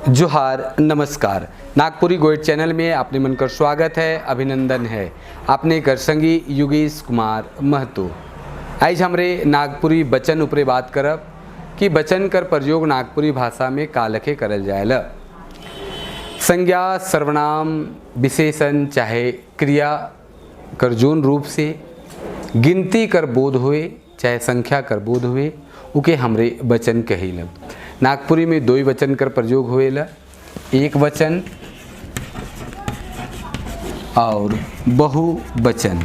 जोहार नमस्कार। नागपुरी गोइड चैनल में आपने मनकर स्वागत है, अभिनंदन है। आपने कर संगी योगेश कुमार महतो। आज हमरे नागपुरी बचन उपरे बात करब कि बचन कर प्रयोग नागपुरी भाषा में का लखे करल जाएला। संज्ञा, सर्वनाम, विशेषण चाहे क्रिया कर जोन रूप से गिनती कर बोध हुए चाहे संख्या कर बोध हुए उके हमरे वचन कहिला। नागपुरी में दो ही वचन कर प्रयोग होएला, एक वचन और बहुवचन।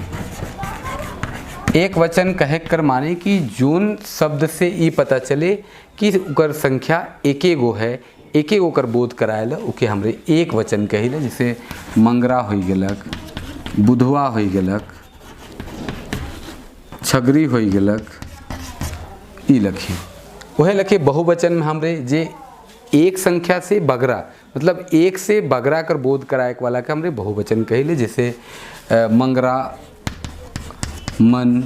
एक वचन कहे कर माने कि जोन शब्द से ये पता चले कि उकर संख्या एके गो है, एके गो कर बोध कराएला उके हमरे एक वचन कहिला। जैसे मंगरा हो गेलक, बुधवा हो गेलक, छगरी हो गेलक, ई लखी। वह लखे बहुवचन में हमरे जे एक संख्या से बगरा मतलब एक से बगरा कर बोध कराए वाला का हमरे बहुवचन कहिले। जैसे मंगरा, मन,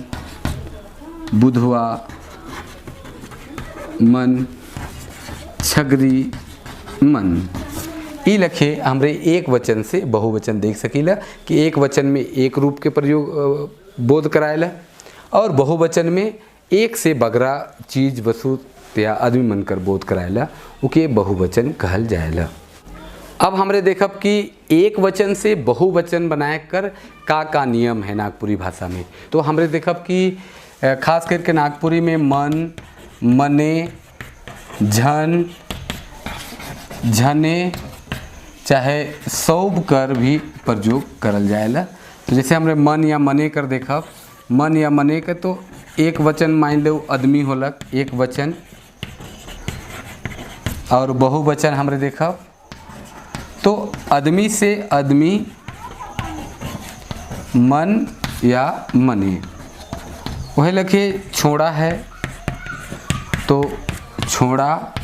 बुधवा, मन, छगरी, मन, ई लखे हमरे एक वचन से बहुवचन देख सकीला कि एक वचन में एक रूप के प्रयोग बोध कराएला और बहुवचन में एक से बगरा चीज वस्तु या आदमी मन कर बोध कराएला उके बहुवचन कहल जाएला। अब हमरे देखब कि एक वचन से बहुवचन बनाए कर का नियम है नागपुरी भाषा में। तो हमरे देखब कि खास करके नागपुरी में मन, मने, झन, झने चाहे सौब कर भी प्रयोग करल जाएला। तो जैसे हमरे मन या मने कर देखब, मन या मने के तो एक वचन मान लो आदमी होलक एक वचन, और बहुवचन हमरे देखब तो आदमी से आदमी, मन या मने। वह लखे छोड़ा है तो छोड़ा,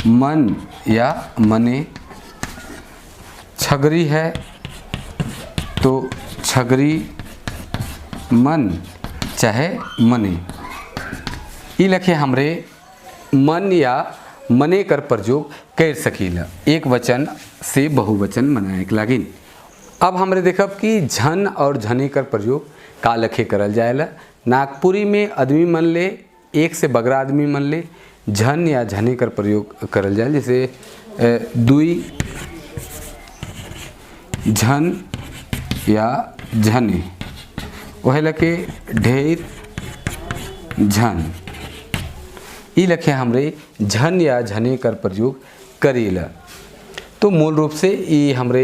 मन या मने। छगरी है तो छगरी, मन चाहे मने। ई लखे हमरे मन या मने कर प्रयोग कर सकीला एक वचन से बहुवचन बनाए के लागिन। अब हमरे देखब कि झन और झने कर प्रयोग का लखे करल जाएला। नागपुरी में आदमी मन ले एक से बगरा आदमी मन ले झन या झने कर प्रयोग करल जाए। जैसे दुई झन या झने। वह लखे ढेर झन। ई लखे हमरे झन या झने कर प्रयोग करेला। तो मूल रूप से ये हमरे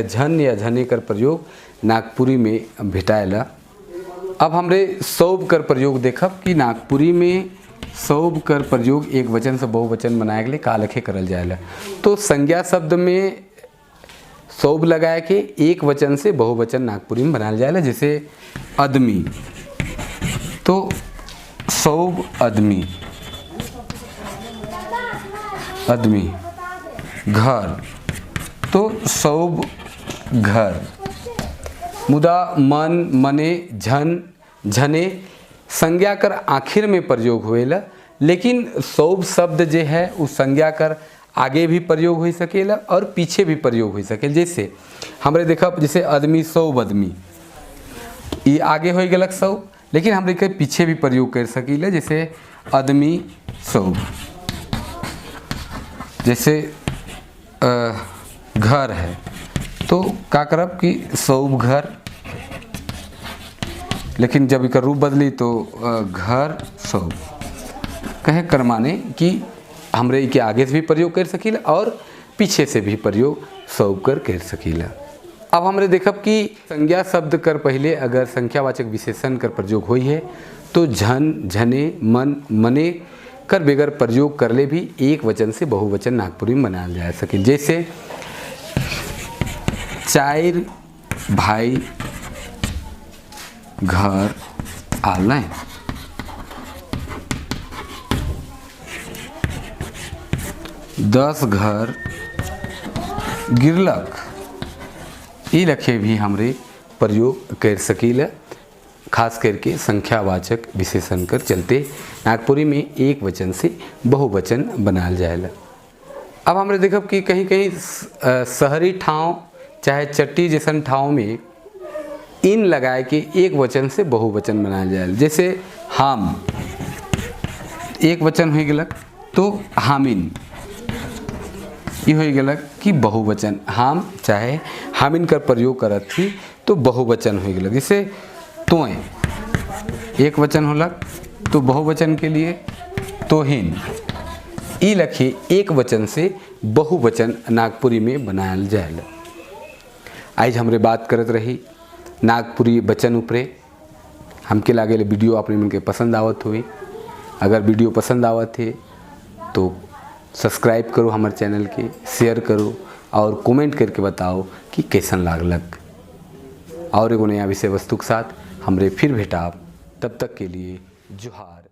झन या झने कर प्रयोग नागपुरी में भेटाएला। अब हमरे सौब कर प्रयोग देखब कि नागपुरी में सौब कर प्रयोग एक वचन से बहुवचन बनाए के लिए का लखे करल जाएला। तो संज्ञा शब्द में सौब लगाए के एक वचन से बहुवचन नागपुरी में बनाया जाएला। जैसे आदमी तो सौब आदमी, आदमी। घर तो सौब घर। मुदा मन, मने, झन, झने संज्ञा कर आखिर में प्रयोग होएला, लेकिन सौब शब्द जे है उस संज्ञा कर आगे भी प्रयोग हो सकेला और पीछे भी प्रयोग हो सकेला। जैसे हमरे देखा जैसे आदमी सौब आदमी, ये आगे हो गलक सौब, लेकिन हमरे के पीछे भी प्रयोग कर सकीला। जैसे आदमी सौब। जैसे घर है तो का करब कि सौब घर, लेकिन जब इसका रूप बदली तो घर सौब कहे कर माने कि हमरे इके आगे से भी प्रयोग कर सकीला और पीछे से भी प्रयोग सौब कर सकीला। अब हमरे देखब कि संज्ञा शब्द कर पहले अगर संख्यावाचक विशेषण कर प्रयोग हुई है तो झन, झने, मन, मने कर बगैर प्रयोग कर ले भी एक वचन से बहुवचन नागपुरी में बनाया जा सके। जैसे चार भाई घर आले, 10 घर गिरलक। ई लखे भी हमरे प्रयोग कर सकीला। खास करके संख्यावाचक विशेषण कर चलते नागपुरी में एक वचन से बहुवचन बनाल जाएला। अब हमरे देखब कि कहीं कहीं शहरी ठाव चाहे चट्टी जैसन ठाव में इन लगाए के एक वचन से बहुवचन बनाया जाए। जैसे हम एक वचन हो गलक तो हामिन, ये हो गलक कि बहुवचन। हम चाहे हामिन कर प्रयोग करत थी तो बहुवचन हो गलक। जैसे तोय एक वचन होलक तो बहुवचन के लिए तोहिन। ई लखे एक वचन से बहुवचन नागपुरी में बनायल जाए। आज हमरे बात करत रही नागपुरी वचन उपरे। हमके लागे वीडियो अपने मन के पसंद आवत हुई। अगर वीडियो पसंद आवत है तो सब्सक्राइब करो हमारे चैनल के, शेयर करो और कमेंट करके बताओ कि कैसन लागलक। और एगो नया विषय वस्तु के साथ हमरे फिर भेटाब। तब तक के लिए जोहार।